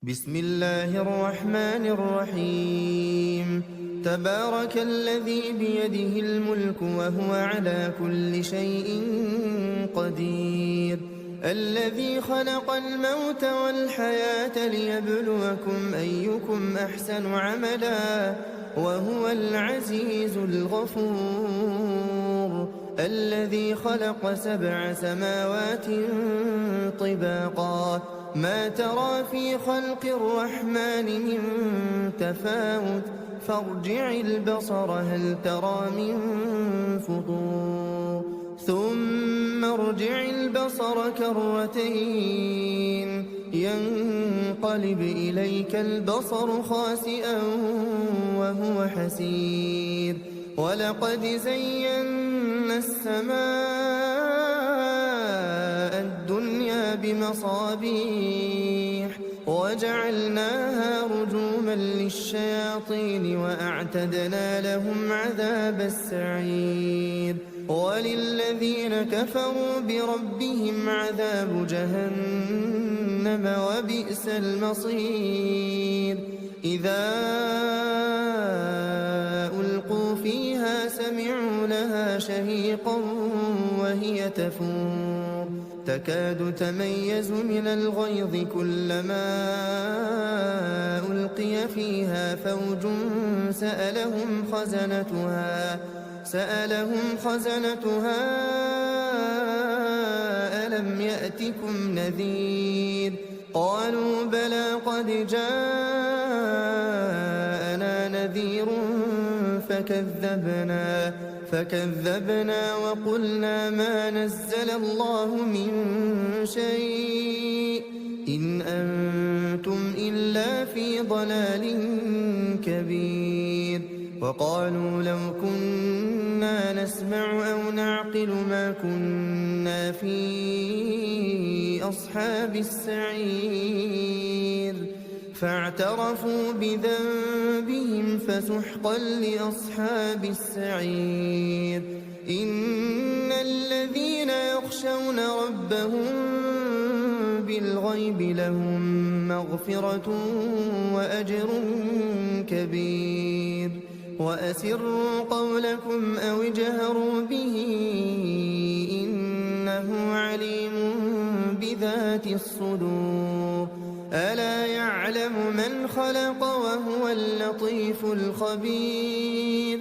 بسم الله الرحمن الرحيم. تبارك الذي بيده الملك وهو على كل شيء قدير، الذي خلق الموت والحياة ليبلوكم أيكم أحسن عملا وهو العزيز الغفور، الذي خلق 7 سماوات طباقا ما ترى في خلق الرحمن من تفاوت فارجع البصر هل ترى من فطور ثم ارجع البصر كرتين ينقلب إليك البصر خاسئا وهو حسير، ولقد زينا السماء الدنيا بمصابيح وجعلناها رجوما للشياطين وأعتدنا لهم عذاب السعير، وللذين كفروا بربهم عذاب جهنم وبئس المصير. إذا ألقوا فيها سمعوا لها شهيقا وهي تفور تكاد تميز من الغيظ كلما ألقي فيها فوج سألهم خزنتها ألم يأتكم نذير؟ قالوا بلى قد جاءنا نذير فكذبنا وقلنا ما نزل الله من شيء إن أنتم إلا في ضلال كبير. وقالوا لو كنا نسمع أو نعقل ما كنا في أصحاب السعير، فاعترفوا بذنبهم فسحقا لأصحاب السعير. إن الذين يخشون ربهم بالغيب لهم مغفرة وأجر كبير. وأسروا قولكم أو اجهروا به إنه عليم بذات الصدور. ألا يعلم من خلق وهو اللطيف الخبير.